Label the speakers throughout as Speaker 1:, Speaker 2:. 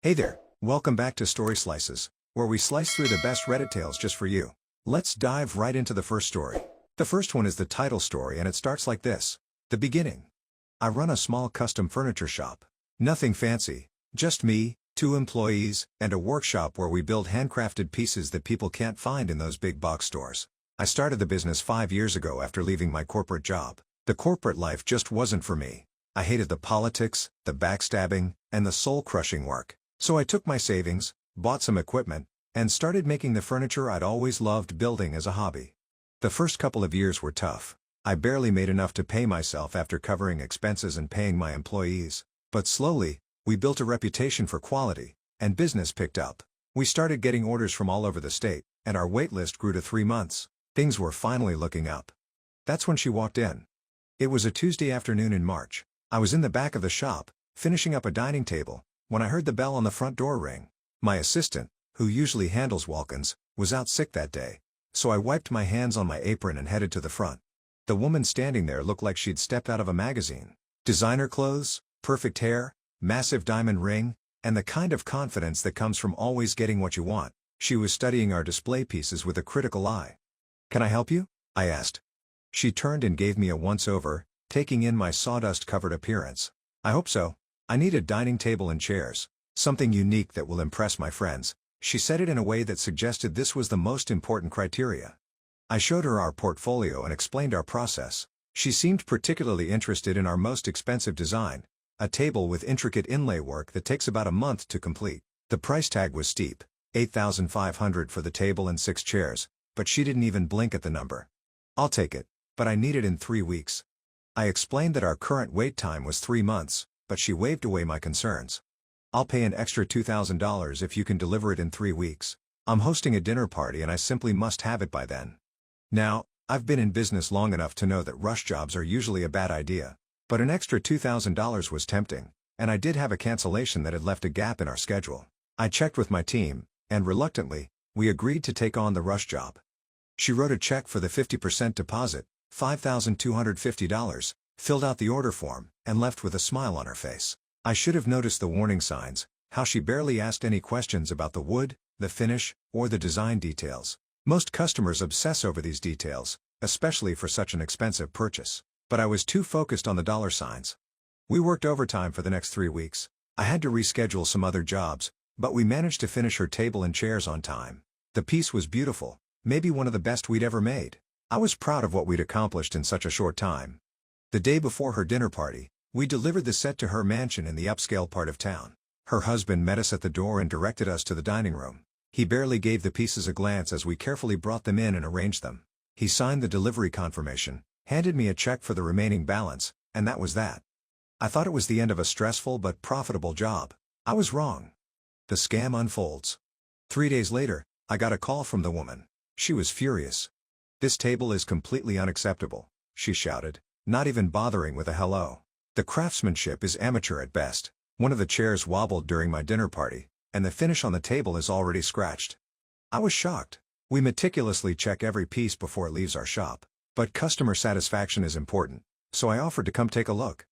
Speaker 1: Hey there, welcome back to Story Slices, where we slice through the best Reddit tales just for you. Let's dive right into the first story. The first one is the Tittle story and it starts like this. The beginning. I run a small custom furniture shop. Nothing fancy, just me, 2 employees, and a workshop where we build handcrafted pieces that people can't find in those big box stores. I started the business 5 years ago after leaving my corporate job. The corporate life just wasn't for me. I hated the politics, the backstabbing, and the soul-crushing work. So I took my savings, bought some equipment, and started making the furniture I'd always loved building as a hobby. The first couple of years were tough. I barely made enough to pay myself after covering expenses and paying my employees. But slowly, we built a reputation for quality, and business picked up. We started getting orders from all over the state, and our wait list grew to 3 months. Things were finally looking up. That's when she walked in. It was a Tuesday afternoon in March. I was in the back of the shop, finishing up a dining table, when I heard the bell on the front door ring. My assistant, who usually handles walk-ins, was out sick that day, so I wiped my hands on my apron and headed to the front. The woman standing there looked like she'd stepped out of a magazine. Designer clothes, perfect hair, massive diamond ring, and the kind of confidence that comes from always getting what you want. She was studying our display pieces with a critical eye. "Can I help you?" I asked. She turned and gave me a once-over, taking in my sawdust-covered appearance. "I hope so. I need a dining table and chairs. Something unique that will impress my friends." She said it in a way that suggested this was the most important criteria. I showed her our portfolio and explained our process. She seemed particularly interested in our most expensive design, a table with intricate inlay work that takes about a month to complete. The price tag was steep, $8,500 for the table and 6 chairs, but she didn't even blink at the number. "I'll take it, but I need it in 3 weeks." I explained that our current wait time was 3 months, but she waved away my concerns. "I'll pay an extra $2,000 if you can deliver it in 3 weeks. I'm hosting a dinner party and I simply must have it by then." Now, I've been in business long enough to know that rush jobs are usually a bad idea. But an extra $2,000 was tempting, and I did have a cancellation that had left a gap in our schedule. I checked with my team, and reluctantly, we agreed to take on the rush job. She wrote a check for the 50% deposit, $5,250, filled out the order form, and left with a smile on her face. I should have noticed the warning signs, how she barely asked any questions about the wood, the finish, or the design details. Most customers obsess over these details, especially for such an expensive purchase. But I was too focused on the dollar signs. We worked overtime for the next 3 weeks. I had to reschedule some other jobs, but we managed to finish her table and chairs on time. The piece was beautiful, maybe one of the best we'd ever made. I was proud of what we'd accomplished in such a short time. The day before her dinner party, we delivered the set to her mansion in the upscale part of town. Her husband met us at the door and directed us to the dining room. He barely gave the pieces a glance as we carefully brought them in and arranged them. He signed the delivery confirmation, handed me a check for the remaining balance, and that was that. I thought it was the end of a stressful but profitable job. I was wrong. The scam unfolds. 3 days later, I got a call from the woman. She was furious. "This table is completely unacceptable," she shouted, not even bothering with a hello. "The craftsmanship is amateur at best. One of the chairs wobbled during my dinner party, and the finish on the table is already scratched." I was shocked. We meticulously check every piece before it leaves our shop. But customer satisfaction is important, so I offered to come take a look.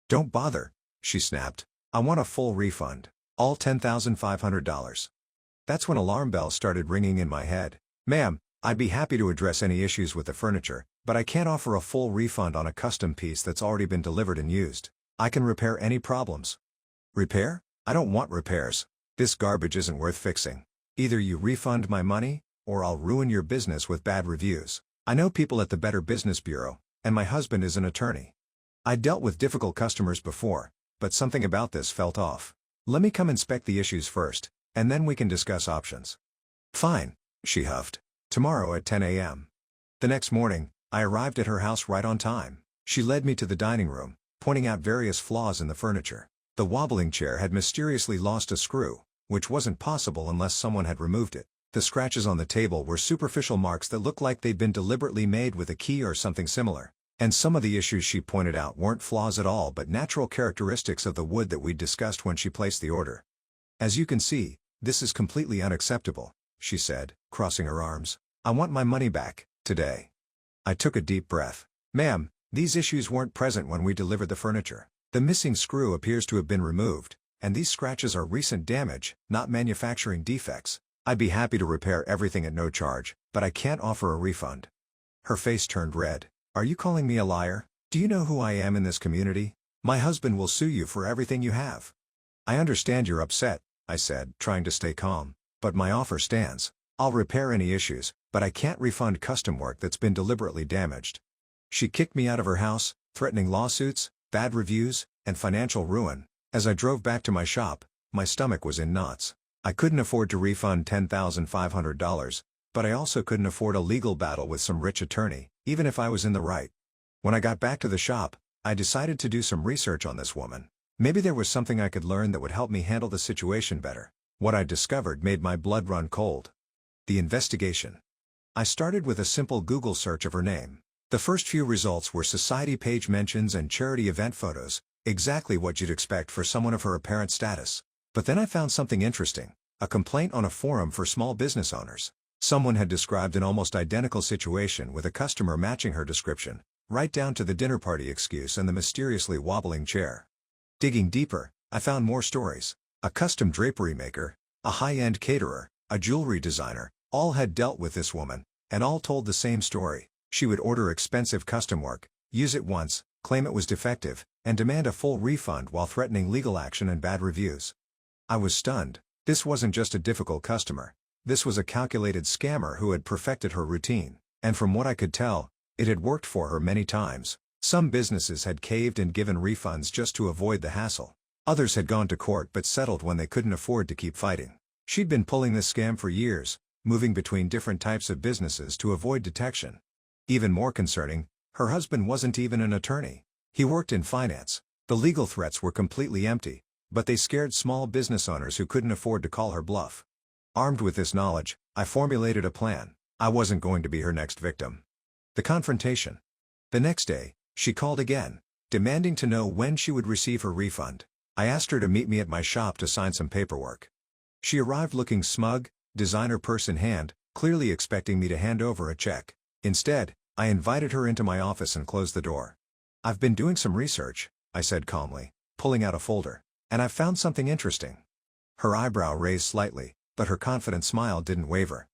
Speaker 1: "Don't bother," she snapped. "I want a full refund, all $10,500. That's when alarm bells started ringing in my head. "Ma'am, I'd be happy to address any issues with the furniture, but I can't offer a full refund on a custom piece that's already been delivered and used. I can repair any problems." "Repair? I don't want repairs. This garbage isn't worth fixing. Either you refund my money, or I'll ruin your business with bad reviews. I know people at the Better Business Bureau, and my husband is an attorney." I dealt with difficult customers before, but something about this felt off. "Let me come inspect the issues first, and then we can discuss options." "Fine," she huffed. "Tomorrow at 10 a.m. The next morning, I arrived at her house right on time. She led me to the dining room, pointing out various flaws in the furniture. The wobbling chair had mysteriously lost a screw, which wasn't possible unless someone had removed it. The scratches on the table were superficial marks that looked like they'd been deliberately made with a key or something similar. And some of the issues she pointed out weren't flaws at all but natural characteristics of the wood that we'd discussed when she placed the order. "As you can see, this is completely unacceptable," she said, crossing her arms. "I want my money back, today." I took a deep breath. "Ma'am, these issues weren't present when we delivered the furniture. The missing screw appears to have been removed, and these scratches are recent damage, not manufacturing defects. I'd be happy to repair everything at no charge, but I can't offer a refund." Her face turned red. "Are you calling me a liar? Do you know who I am in this community? My husband will sue you for everything you have." "I understand you're upset," I said, trying to stay calm, "but my offer stands. I'll repair any issues, but I can't refund custom work that's been deliberately damaged." She kicked me out of her house, threatening lawsuits, bad reviews, and financial ruin. As I drove back to my shop, my stomach was in knots. I couldn't afford to refund $10,500, but I also couldn't afford a legal battle with some rich attorney, even if I was in the right. When I got back to the shop, I decided to do some research on this woman. Maybe there was something I could learn that would help me handle the situation better. What I discovered made my blood run cold. The investigation. I started with a simple Google search of her name. The first few results were society page mentions and charity event photos, exactly what you'd expect for someone of her apparent status. But then I found something interesting, a complaint on a forum for small business owners. Someone had described an almost identical situation with a customer matching her description, right down to the dinner party excuse and the mysteriously wobbling chair. Digging deeper, I found more stories. A custom drapery maker, a high-end caterer, a jewelry designer, all had dealt with this woman, and all told the same story. She would order expensive custom work, use it once, claim it was defective, and demand a full refund while threatening legal action and bad reviews. I was stunned. This wasn't just a difficult customer. This was a calculated scammer who had perfected her routine, and from what I could tell, it had worked for her many times. Some businesses had caved and given refunds just to avoid the hassle. Others had gone to court but settled when they couldn't afford to keep fighting. She'd been pulling this scam for years, moving between different types of businesses to avoid detection. Even more concerning, her husband wasn't even an attorney. He worked in finance. The legal threats were completely empty, but they scared small business owners who couldn't afford to call her bluff. Armed with this knowledge, I formulated a plan. I wasn't going to be her next victim. The confrontation. The next day, she called again, demanding to know when she would receive her refund. I asked her to meet me at my shop to sign some paperwork. She arrived looking smug, designer purse in hand, clearly expecting me to hand over a check. Instead, I invited her into my office and closed the door. "I've been doing some research," I said calmly, pulling out a folder, "and I've found something interesting." Her eyebrow raised slightly, but her confident smile didn't waver.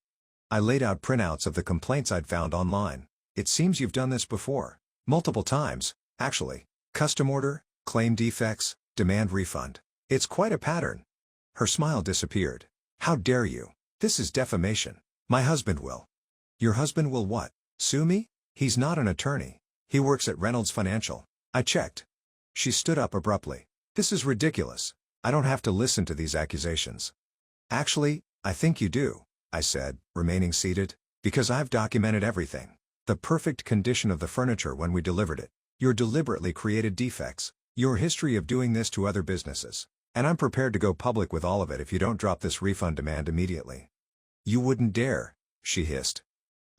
Speaker 1: I laid out printouts of the complaints I'd found online. "It seems you've done this before. Multiple times, actually. Custom order, claim defects, demand refund. It's quite a pattern." Her smile disappeared. "How dare you? This is defamation. My husband will." "Your husband will what? Sue me? He's not an attorney. He works at Reynolds Financial." I checked. She stood up abruptly. "This is ridiculous. I don't have to listen to these accusations." "Actually, I think you do," I said, remaining seated, "because I've documented everything. The perfect condition of the furniture when we delivered it. Your deliberately created defects. Your history of doing this to other businesses. And I'm prepared to go public with all of it if you don't drop this refund demand immediately." "You wouldn't dare," she hissed.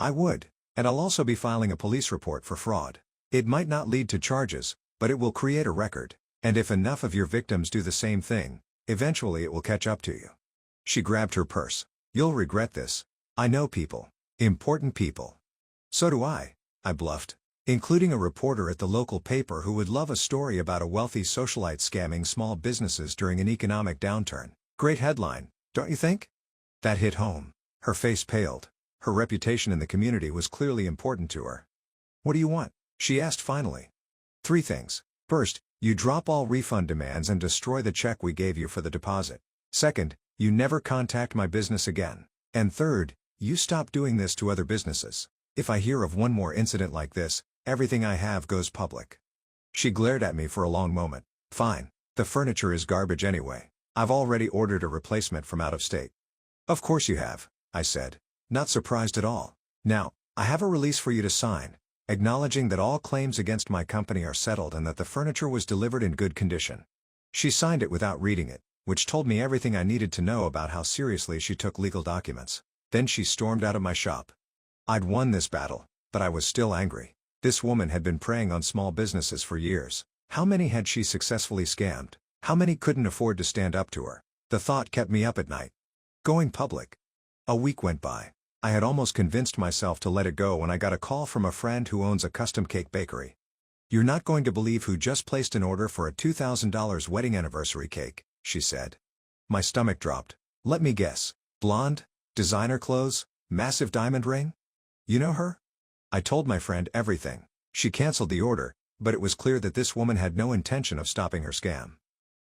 Speaker 1: "I would. And I'll also be filing a police report for fraud. It might not lead to charges, but it will create a record. And if enough of your victims do the same thing, eventually it will catch up to you." She grabbed her purse. "You'll regret this. I know people. Important people." "So do I bluffed. "Including a reporter at the local paper who would love a story about a wealthy socialite scamming small businesses during an economic downturn. Great headline, don't you think?" That hit home. Her face paled. Her reputation in the community was clearly important to her. "What do you want?" she asked finally. "3 things. First, you drop all refund demands and destroy the check we gave you for the deposit. Second, you never contact my business again. And third, you stop doing this to other businesses. If I hear of one more incident like this, everything I have goes public." She glared at me for a long moment. "Fine. The furniture is garbage anyway. I've already ordered a replacement from out of state." "Of course you have," I said, not surprised at all. "Now, I have a release for you to sign, acknowledging that all claims against my company are settled and that the furniture was delivered in good condition." She signed it without reading it, which told me everything I needed to know about how seriously she took legal documents. Then she stormed out of my shop. I'd won this battle, but I was still angry. This woman had been preying on small businesses for years. How many had she successfully scammed? How many couldn't afford to stand up to her? The thought kept me up at night. Going public. A week went by. I had almost convinced myself to let it go when I got a call from a friend who owns a custom cake bakery. "You're not going to believe who just placed an order for a $2,000 wedding anniversary cake. she said. My stomach dropped. Let me guess. Blonde? Designer clothes? Massive diamond ring? You know her? I told my friend everything. She canceled the order, but it was clear that this woman had no intention of stopping her scam.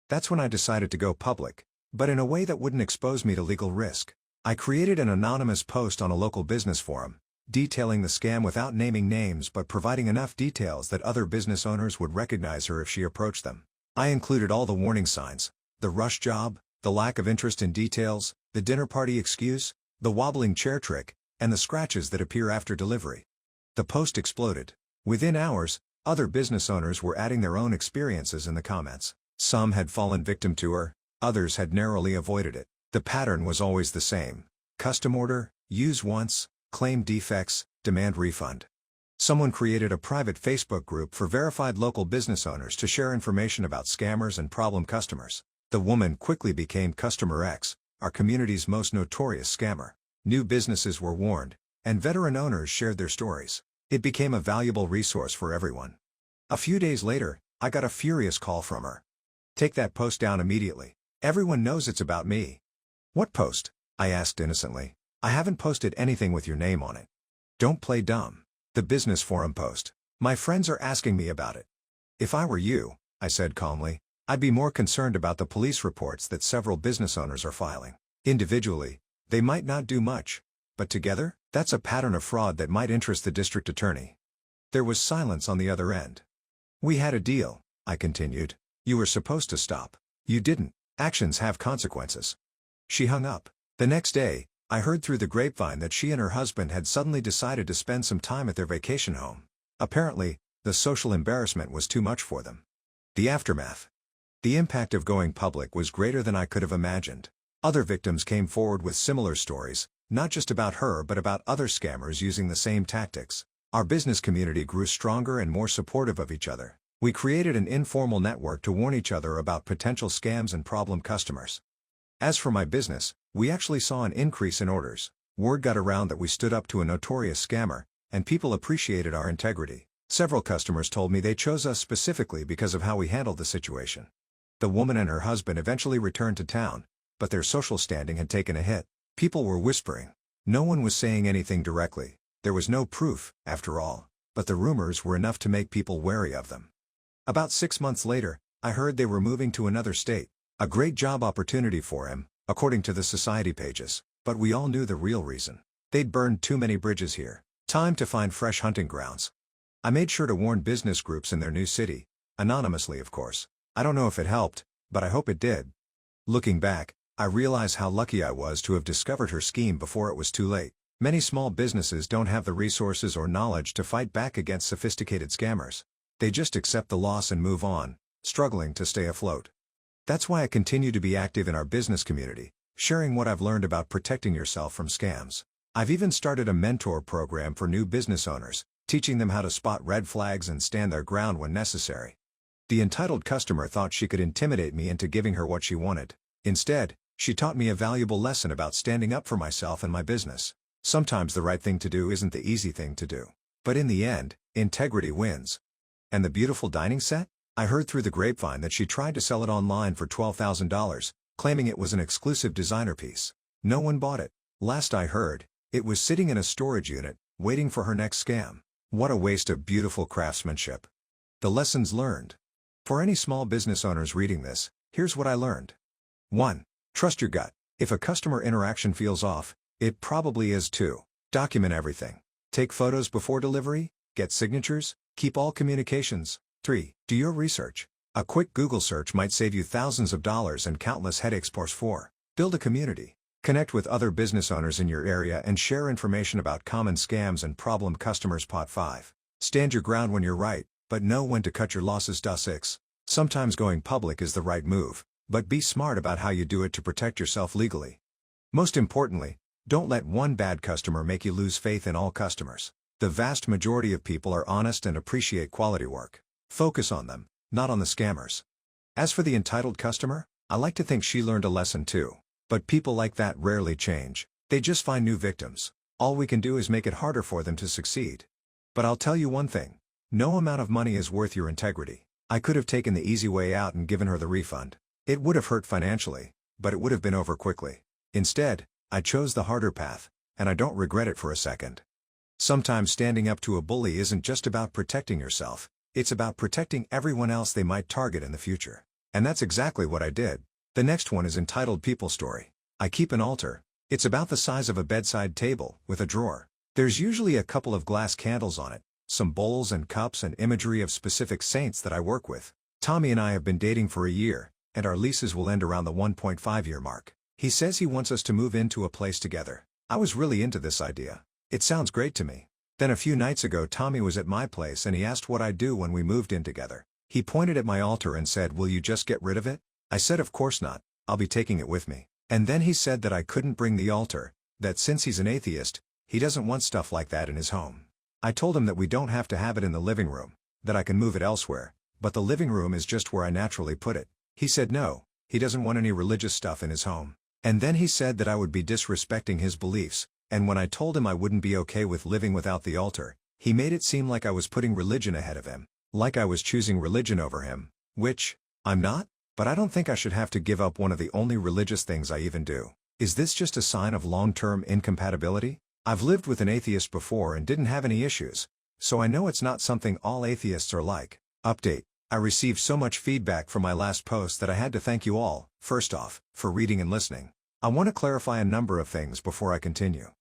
Speaker 1: That's when I decided to go public, but in a way that wouldn't expose me to legal risk. I created an anonymous post on a local business forum, detailing the scam without naming names but providing enough details that other business owners would recognize her if she approached them. I included all the warning signs: the rush job, the lack of interest in details, the dinner party excuse, the wobbling chair trick, and the scratches that appear after delivery. The post exploded. Within hours, other business owners were adding their own experiences in the comments. Some had fallen victim to her, others had narrowly avoided it. The pattern was always the same: custom order, use once, claim defects, demand refund. Someone created a private Facebook group for verified local business owners to share information about scammers and problem customers. The woman quickly became Customer X, our community's most notorious scammer. New businesses were warned, and veteran owners shared their stories. It became a valuable resource for everyone. A few days later, I got a furious call from her. Take that post down immediately. Everyone knows it's about me. What post? I asked innocently. I haven't posted anything with your name on it. Don't play dumb. The business forum post. My friends are asking me about it. If I were you, I said calmly, I'd be more concerned about the police reports that several business owners are filing. Individually, they might not do much, but together, that's a pattern of fraud that might interest the district attorney. There was silence on the other end. We had a deal, I continued. You were supposed to stop. You didn't. Actions have consequences. She hung up. The next day, I heard through the grapevine that she and her husband had suddenly decided to spend some time at their vacation home. Apparently, the social embarrassment was too much for them. The aftermath. The impact of going public was greater than I could have imagined. Other victims came forward with similar stories, not just about her but about other scammers using the same tactics. Our business community grew stronger and more supportive of each other. We created an informal network to warn each other about potential scams and problem customers. As for my business, we actually saw an increase in orders. Word got around that we stood up to a notorious scammer, and people appreciated our integrity. Several customers told me they chose us specifically because of how we handled the situation. The woman and her husband eventually returned to town, but their social standing had taken a hit. People were whispering. No one was saying anything directly. There was no proof, after all, but the rumors were enough to make people wary of them. About 6 months later, I heard they were moving to another state. A great job opportunity for him, according to the society pages, but we all knew the real reason. They'd burned too many bridges here. Time to find fresh hunting grounds. I made sure to warn business groups in their new city, anonymously of course. I don't know if it helped, but I hope it did. Looking back, I realize how lucky I was to have discovered her scheme before it was too late. Many small businesses don't have the resources or knowledge to fight back against sophisticated scammers. They just accept the loss and move on, struggling to stay afloat. That's why I continue to be active in our business community, sharing what I've learned about protecting yourself from scams. I've even started a mentor program for new business owners, teaching them how to spot red flags and stand their ground when necessary. The entitled customer thought she could intimidate me into giving her what she wanted. Instead, she taught me a valuable lesson about standing up for myself and my business. Sometimes the right thing to do isn't the easy thing to do. But in the end, integrity wins. And the beautiful dining set? I heard through the grapevine that she tried to sell it online for $12,000, claiming it was an exclusive designer piece. No one bought it. Last I heard, it was sitting in a storage unit, waiting for her next scam. What a waste of beautiful craftsmanship. The lessons learned. For any small business owners reading this, here's what I learned. 1. Trust your gut. If a customer interaction feels off, it probably is too. Document everything. Take photos before delivery, get signatures, keep all communications. 3. Do your research. A quick Google search might save you thousands of dollars and countless headaches. 4. Build a community. Connect with other business owners in your area and share information about common scams and problem customers. 5. Stand your ground when you're right, but know when to cut your losses. 6. Sometimes going public is the right move, but be smart about how you do it to protect yourself legally. Most importantly, don't let one bad customer make you lose faith in all customers. The vast majority of people are honest and appreciate quality work. Focus on them, not on the scammers. As for the entitled customer, I like to think she learned a lesson too. But people like that rarely change. They just find new victims. All we can do is make it harder for them to succeed. But I'll tell you one thing. No amount of money is worth your integrity. I could have taken the easy way out and given her the refund. It would have hurt financially, but it would have been over quickly. Instead, I chose the harder path, and I don't regret it for a second. Sometimes standing up to a bully isn't just about protecting yourself, it's about protecting everyone else they might target in the future. And that's exactly what I did. The next one is entitled People Story. I keep an altar. It's about the size of a bedside table, with a drawer. There's usually a couple of glass candles on it, some bowls and cups and imagery of specific saints that I work with. Tommy and I have been dating for a year, and our leases will end around the 1.5-year mark. He says he wants us to move into a place together. I was really into this idea. It sounds great to me. Then a few nights ago Tommy was at my place and he asked what I'd do when we moved in together. He pointed at my altar and said, "Will you just get rid of it?" I said of course not, I'll be taking it with me. And then he said that I couldn't bring the altar, that since he's an atheist, he doesn't want stuff like that in his home. I told him that we don't have to have it in the living room, that I can move it elsewhere, but the living room is just where I naturally put it. He said no, he doesn't want any religious stuff in his home. And then he said that I would be disrespecting his beliefs, and when I told him I wouldn't be okay with living without the altar, he made it seem like I was putting religion ahead of him, like I was choosing religion over him, which, I'm not, but I don't think I should have to give up one of the only religious things I even do. Is this just a sign of long-term incompatibility? I've lived with an atheist before and didn't have any issues, so I know it's not something all atheists are like. Update. I received so much feedback from my last post that I had to thank you all, first off, for reading and listening. I want to clarify a number of things before I continue.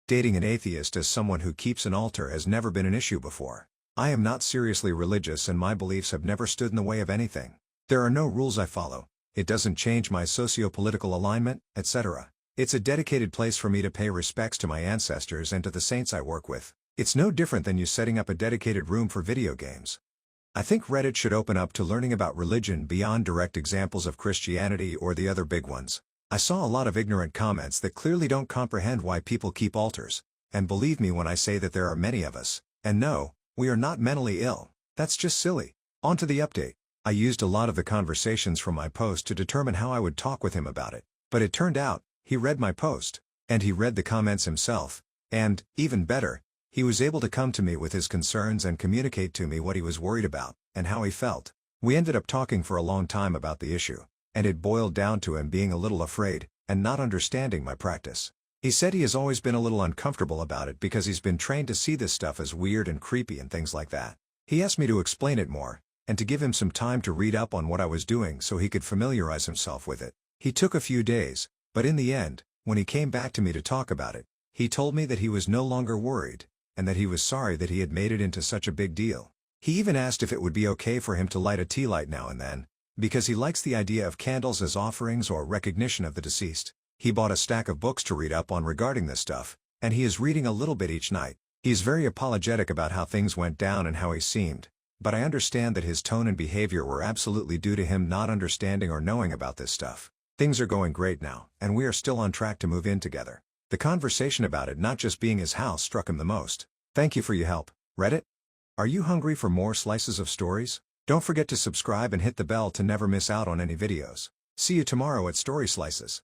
Speaker 1: Dating an atheist as someone who keeps an altar has never been an issue before. I am not seriously religious and my beliefs have never stood in the way of anything. There are no rules I follow, it doesn't change my socio-political alignment, etc. It's a dedicated place for me to pay respects to my ancestors and to the saints I work with. It's no different than you setting up a dedicated room for video games. I think Reddit should open up to learning about religion beyond direct examples of Christianity or the other big ones. I saw a lot of ignorant comments that clearly don't comprehend why people keep altars, and believe me when I say that there are many of us, and no, we are not mentally ill. That's just silly. On to the update. I used a lot of the conversations from my post to determine how I would talk with him about it, but it turned out, he read my post, and he read the comments himself, and, even better, he was able to come to me with his concerns and communicate to me what he was worried about, and how he felt. We ended up talking for a long time about the issue, and it boiled down to him being a little afraid, and not understanding my practice. He said he has always been a little uncomfortable about it because he's been trained to see this stuff as weird and creepy and things like that. He asked me to explain it more, and to give him some time to read up on what I was doing so he could familiarize himself with it. He took a few days, but in the end, when he came back to me to talk about it, he told me that he was no longer worried, and that he was sorry that he had made it into such a big deal. He even asked if it would be okay for him to light a tea light now and then, because he likes the idea of candles as offerings or recognition of the deceased. He bought a stack of books to read up on regarding this stuff, and he is reading a little bit each night. He's very apologetic about how things went down and how he seemed, but I understand that his tone and behavior were absolutely due to him not understanding or knowing about this stuff. Things are going great now, and we are still on track to move in together. The conversation about it not just being his house struck him the most. Thank you for your help, Reddit. Are you hungry for more slices of stories? Don't forget to subscribe and hit the bell to never miss out on any videos. See you tomorrow at Story Slices.